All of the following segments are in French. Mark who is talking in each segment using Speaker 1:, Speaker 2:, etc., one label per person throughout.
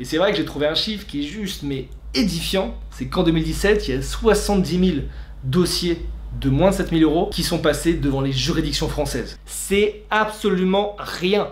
Speaker 1: Et c'est vrai que j'ai trouvé un chiffre qui est juste mais édifiant, c'est qu'en 2017, il y a 70 000 dossiers de moins de 7 000 € qui sont passés devant les juridictions françaises. C'est absolument rien.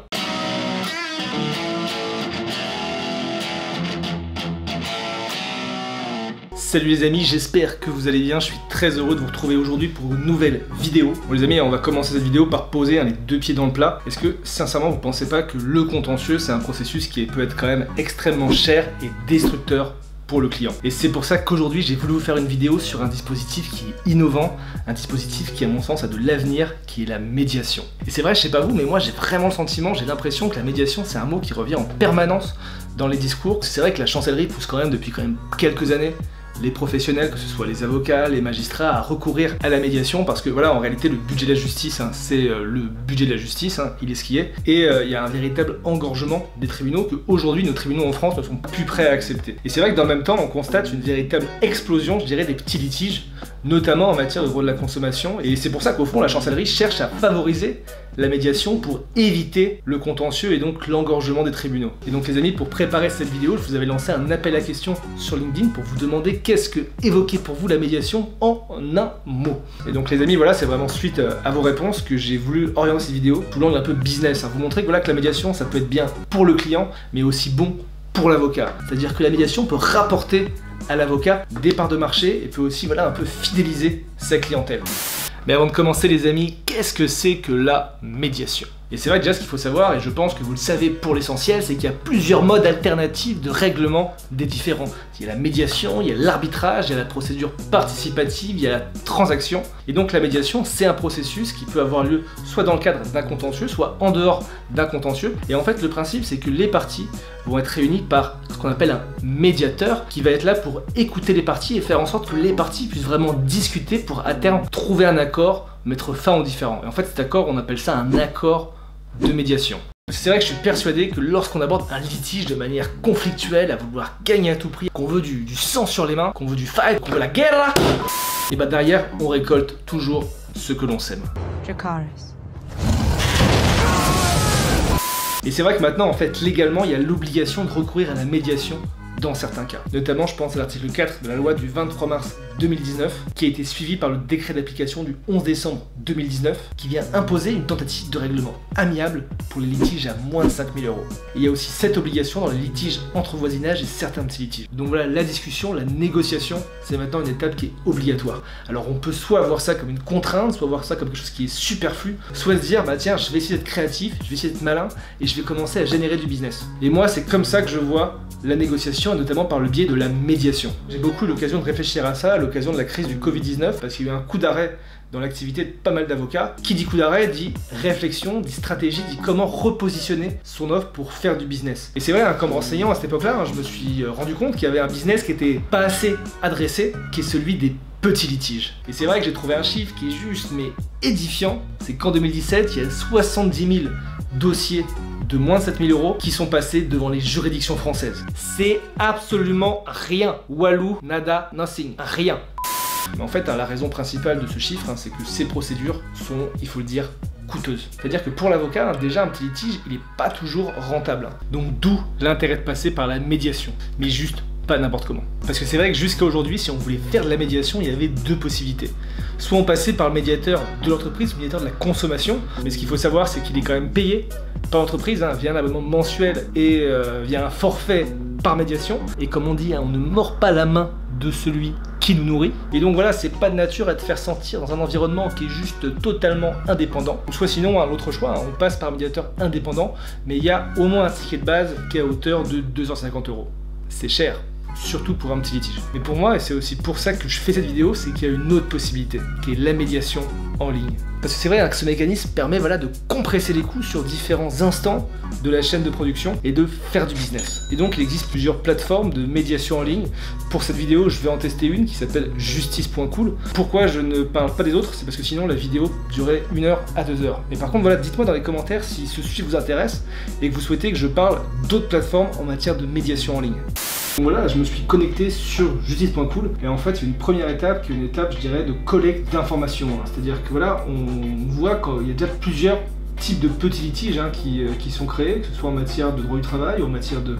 Speaker 1: Salut les amis, j'espère que vous allez bien, je suis très heureux de vous retrouver aujourd'hui pour une nouvelle vidéo. Bon les amis, on va commencer cette vidéo par poser les deux pieds dans le plat. Est-ce que sincèrement vous pensez pas que le contentieux c'est un processus qui peut être quand même extrêmement cher et destructeur pour le client? Et c'est pour ça qu'aujourd'hui j'ai voulu vous faire une vidéo sur un dispositif qui est innovant, un dispositif qui à mon sens a de l'avenir, qui est la médiation. Et c'est vrai, je sais pas vous, mais moi j'ai vraiment le sentiment, j'ai l'impression que la médiation c'est un mot qui revient en permanence dans les discours. C'est vrai que la chancellerie pousse quand même depuis quelques années les professionnels, que ce soit les avocats, les magistrats, à recourir à la médiation parce que voilà, en réalité le budget de la justice, c'est le budget de la justice, il est ce qui est, et il y a un véritable engorgement des tribunaux que aujourd'hui nos tribunaux en France ne sont plus prêts à accepter. Et c'est vrai que dans le même temps on constate une véritable explosion, je dirais, des petits litiges, notamment en matière de droit de la consommation, et c'est pour ça qu'au fond la chancellerie cherche à favoriser la médiation pour éviter le contentieux et donc l'engorgement des tribunaux. Et donc les amis, pour préparer cette vidéo, je vous avais lancé un appel à questions sur LinkedIn pour vous demander qu'est-ce que évoquait pour vous la médiation en un mot. Et donc les amis, voilà, c'est vraiment suite à vos réponses que j'ai voulu orienter cette vidéo sous l'angle un peu business, vous montrer que voilà, que la médiation ça peut être bien pour le client mais aussi bon pour l'avocat. C'est-à-dire que la médiation peut rapporter à l'avocat des parts de marché et peut aussi voilà, un peu fidéliser sa clientèle. Mais avant de commencer les amis, qu'est-ce que c'est que la médiation? Et c'est vrai déjà ce qu'il faut savoir, et je pense que vous le savez pour l'essentiel, c'est qu'il y a plusieurs modes alternatifs de règlement des différends. Il y a la médiation, il y a l'arbitrage, il y a la procédure participative, il y a la transaction. Et donc la médiation, c'est un processus qui peut avoir lieu soit dans le cadre d'un contentieux, soit en dehors d'un contentieux. Et en fait le principe c'est que les parties vont être réunies par ce qu'on appelle un médiateur qui va être là pour écouter les parties et faire en sorte que les parties puissent vraiment discuter pour à terme trouver un accord, mettre fin aux différends. Et en fait cet accord, on appelle ça un accord de médiation. C'est vrai que je suis persuadé que lorsqu'on aborde un litige de manière conflictuelle, à vouloir gagner à tout prix, qu'on veut du sang sur les mains, qu'on veut du fight, qu'on veut la guerre, et bah derrière on récolte toujours ce que l'on sème. Et c'est vrai que maintenant en fait légalement il y a l'obligation de recourir à la médiation dans certains cas. Notamment je pense à l'article 4 de la loi du 23 mars 2019 qui a été suivi par le décret d'application du 11 décembre 2019 qui vient imposer une tentative de règlement amiable pour les litiges à moins de 5 000 €. Il y a aussi cette obligation dans les litiges entre voisinage et certains petits litiges. Donc voilà, la discussion, la négociation, c'est maintenant une étape qui est obligatoire. Alors on peut soit voir ça comme une contrainte, soit voir ça comme quelque chose qui est superflu, soit se dire bah tiens je vais essayer d'être créatif, je vais essayer d'être malin et je vais commencer à générer du business. Et moi c'est comme ça que je vois la négociation et notamment par le biais de la médiation. J'ai beaucoup eu l'occasion de réfléchir à ça à l'occasion de la crise du Covid-19 parce qu'il y a eu un coup d'arrêt dans l'activité de pas mal d'avocats. Qui dit coup d'arrêt dit réflexion, dit stratégie, dit comment repositionner son offre pour faire du business. Et c'est vrai, comme enseignant à cette époque-là, je me suis rendu compte qu'il y avait un business qui était pas assez adressé, qui est celui des petits litiges. Et c'est vrai que j'ai trouvé un chiffre qui est juste mais édifiant, c'est qu'en 2017, il y a 70 000 dossiers de moins de 7 000 € qui sont passés devant les juridictions françaises. C'est absolument rien. Walou, nada, nothing. Rien. Mais en fait, la raison principale de ce chiffre, c'est que ces procédures sont, il faut le dire, coûteuses. C'est-à-dire que pour l'avocat, déjà un petit litige, il n'est pas toujours rentable. Donc d'où l'intérêt de passer par la médiation. Mais juste pas n'importe comment. Parce que c'est vrai que jusqu'à aujourd'hui, si on voulait faire de la médiation, il y avait deux possibilités. Soit on passait par le médiateur de l'entreprise, le médiateur de la consommation, mais ce qu'il faut savoir, c'est qu'il est quand même payé par l'entreprise, via un abonnement mensuel et via un forfait par médiation. Et comme on dit, on ne mord pas la main de celui qui nous nourrit. Et donc voilà, c'est pas de nature à te faire sentir dans un environnement qui est juste totalement indépendant. Soit sinon, l'autre choix, on passe par un médiateur indépendant, mais il y a au moins un ticket de base qui est à hauteur de 250 €. C'est cher. Surtout pour un petit litige. Mais pour moi, et c'est aussi pour ça que je fais cette vidéo, c'est qu'il y a une autre possibilité, qui est la médiation en ligne. Parce que c'est vrai que ce mécanisme permet voilà, de compresser les coûts sur différents instants de la chaîne de production et de faire du business. Et donc il existe plusieurs plateformes de médiation en ligne. Pour cette vidéo, je vais en tester une qui s'appelle justice.cool. Pourquoi je ne parle pas des autres? C'est parce que sinon la vidéo durerait 1 heure à 2 heures. Mais par contre, voilà, dites-moi dans les commentaires si ce sujet vous intéresse et que vous souhaitez que je parle d'autres plateformes en matière de médiation en ligne. Donc voilà, je me suis connecté sur justice.cool et en fait il y a une première étape qui est une étape je dirais de collecte d'informations. C'est-à-dire que voilà, on voit qu'il y a déjà plusieurs types de petits litiges qui sont créés, que ce soit en matière de droit du travail ou en matière de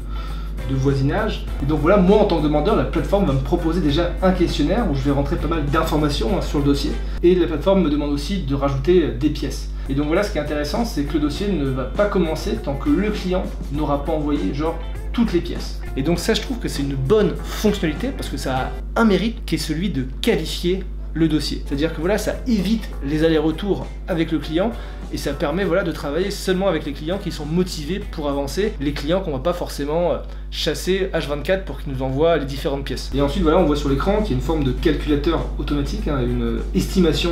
Speaker 1: de voisinage. Et donc voilà, moi en tant que demandeur, la plateforme va me proposer déjà un questionnaire où je vais rentrer pas mal d'informations sur le dossier. Et la plateforme me demande aussi de rajouter des pièces. Et donc voilà, ce qui est intéressant, c'est que le dossier ne va pas commencer tant que le client n'aura pas envoyé genre toutes les pièces. Et donc ça, je trouve que c'est une bonne fonctionnalité parce que ça a un mérite qui est celui de qualifier le dossier. C'est-à-dire que voilà, ça évite les allers-retours avec le client et ça permet voilà, de travailler seulement avec les clients qui sont motivés pour avancer, les clients qu'on va pas forcément chasser H24 pour qu'ils nous envoient les différentes pièces. Et ensuite voilà, on voit sur l'écran qu'il y a une forme de calculateur automatique, hein, une estimation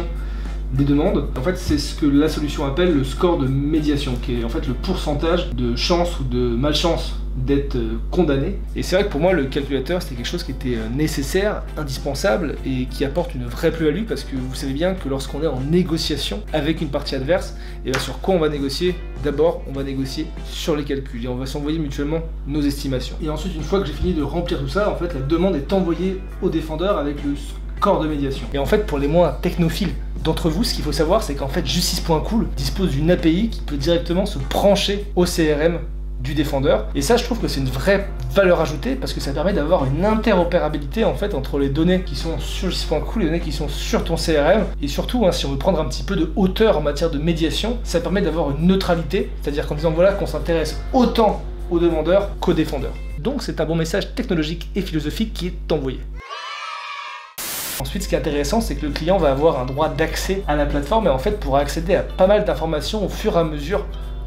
Speaker 1: des demandes. En fait, c'est ce que la solution appelle le score de médiation, qui est en fait le pourcentage de chance ou de malchance d'être condamné. Et c'est vrai que pour moi, le calculateur, c'était quelque chose qui était nécessaire, indispensable et qui apporte une vraie plus-value parce que vous savez bien que lorsqu'on est en négociation avec une partie adverse, et bien sur quoi on va négocier? D'abord, on va négocier sur les calculs et on va s'envoyer mutuellement nos estimations. Et ensuite, une fois que j'ai fini de remplir tout ça, en fait, la demande est envoyée au défendeur avec le score de médiation. Et en fait, pour les moins technophiles d'entre vous, ce qu'il faut savoir, c'est qu'en fait, Justice.cool dispose d'une API qui peut directement se brancher au CRM du défendeur. Et ça, je trouve que c'est une vraie valeur ajoutée parce que ça permet d'avoir une interopérabilité en fait entre les données qui sont sur Justice.cool et les données qui sont sur ton CRM. Et surtout, hein, si on veut prendre un petit peu de hauteur en matière de médiation, ça permet d'avoir une neutralité, c'est-à-dire qu'en disant voilà qu'on s'intéresse autant aux demandeurs qu'aux défendeurs. Donc c'est un bon message technologique et philosophique qui est envoyé. Ensuite, ce qui est intéressant, c'est que le client va avoir un droit d'accès à la plateforme et en fait pourra accéder à pas mal d'informations au fur et à mesure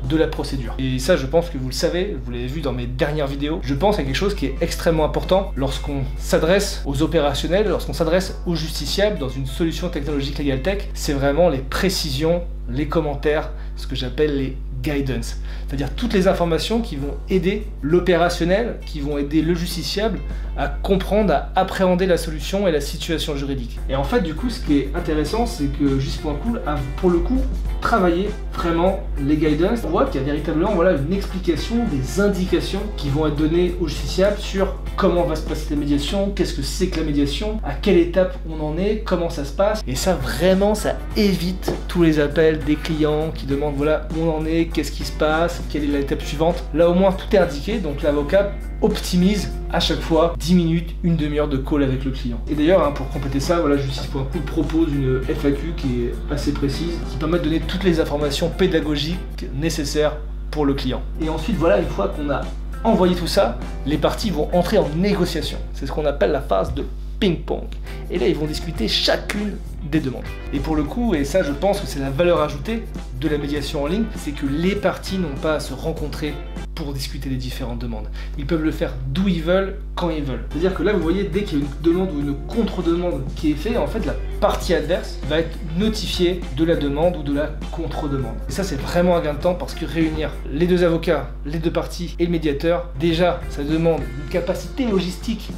Speaker 1: de la procédure. Et ça, je pense que vous le savez, vous l'avez vu dans mes dernières vidéos, je pense à quelque chose qui est extrêmement important lorsqu'on s'adresse aux opérationnels, lorsqu'on s'adresse aux justiciables dans une solution technologique Legal Tech, c'est vraiment les précisions, les commentaires, ce que j'appelle les guidance, c'est-à-dire toutes les informations qui vont aider l'opérationnel, qui vont aider le justiciable à comprendre, à appréhender la solution et la situation juridique. Et en fait, du coup, ce qui est intéressant, c'est que Justice.cool a pour le coup travaillé vraiment les guidance. On voit qu'il y a véritablement voilà, une explication des indications qui vont être données au justiciable sur comment va se passer la médiation, qu'est-ce que c'est que la médiation, à quelle étape on en est, comment ça se passe. Et ça, vraiment, ça évite tous les appels des clients qui demandent voilà où on en est, qu'est-ce qui se passe, quelle est l'étape suivante. Là, au moins, tout est indiqué, donc l'avocat optimise à chaque fois 10 minutes, une demi-heure de call avec le client. Et d'ailleurs, hein, pour compléter ça, voilà, Justice.cool propose une FAQ qui est assez précise, qui permet de donner toutes les informations pédagogiques nécessaires pour le client. Et ensuite, voilà, une fois qu'on a envoyé tout ça, les parties vont entrer en négociation. C'est ce qu'on appelle la phase de ping-pong. Et là, ils vont discuter chacune des demandes. Et pour le coup, et ça je pense que c'est la valeur ajoutée de la médiation en ligne, c'est que les parties n'ont pas à se rencontrer pour discuter des différentes demandes. Ils peuvent le faire d'où ils veulent, quand ils veulent. C'est-à-dire que là, vous voyez, dès qu'il y a une demande ou une contre-demande qui est faite, en fait, la partie adverse va être notifiée de la demande ou de la contre-demande. Et ça, c'est vraiment un gain de temps parce que réunir les deux avocats, les deux parties et le médiateur, déjà, ça demande une capacité logistique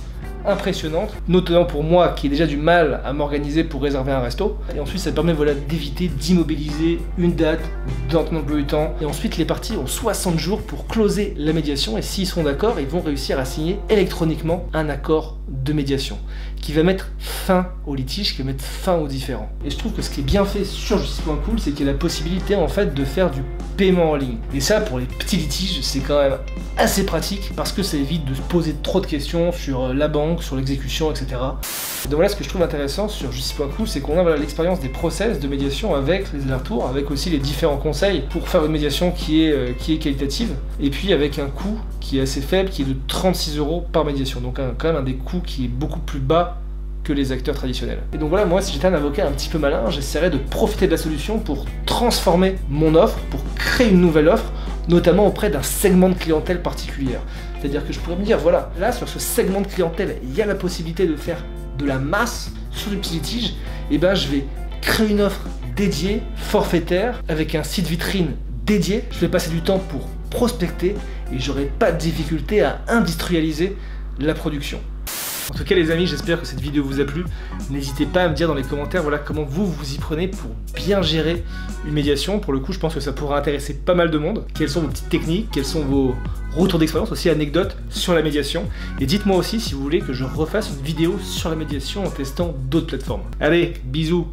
Speaker 1: impressionnante, notamment pour moi qui ai déjà du mal à m'organiser pour réserver un resto. Et ensuite ça permet voilà, d'éviter d'immobiliser une date dans un emploi du temps. Et ensuite les parties ont 60 jours pour closer la médiation et s'ils sont d'accord, ils vont réussir à signer électroniquement un accord de médiation qui va mettre fin au litige, qui va mettre fin aux différends. Et je trouve que ce qui est bien fait sur Justice.cool, c'est qu'il y a la possibilité en fait de faire du paiement en ligne. Et ça, pour les petits litiges, c'est quand même assez pratique parce que ça évite de se poser trop de questions sur la banque, sur l'exécution, etc. Donc voilà, ce que je trouve intéressant sur Justice.cool, c'est qu'on a voilà, l'expérience des process de médiation avec les allers-retours, avec aussi les différents conseils pour faire une médiation qui est qualitative, et puis avec un coût qui est assez faible, qui est de 36 € par médiation. Donc quand même un des coûts qui est beaucoup plus bas que les acteurs traditionnels. Et donc voilà, moi si j'étais un avocat un petit peu malin, j'essaierais de profiter de la solution pour transformer mon offre, pour créer une nouvelle offre, notamment auprès d'un segment de clientèle particulière. C'est-à-dire que je pourrais me dire, voilà, là sur ce segment de clientèle, il y a la possibilité de faire de la masse sur du petit litige, et ben je vais créer une offre dédiée, forfaitaire, avec un site vitrine dédié. Je vais passer du temps pour prospecter et j'aurai pas de difficulté à industrialiser la production. En tout cas les amis, j'espère que cette vidéo vous a plu. N'hésitez pas à me dire dans les commentaires voilà, comment vous y prenez pour bien gérer une médiation. Pour le coup, je pense que ça pourra intéresser pas mal de monde. Quelles sont vos petites techniques, quels sont vos retours d'expérience, aussi anecdotes sur la médiation. Et dites-moi aussi si vous voulez que je refasse une vidéo sur la médiation en testant d'autres plateformes. Allez, bisous!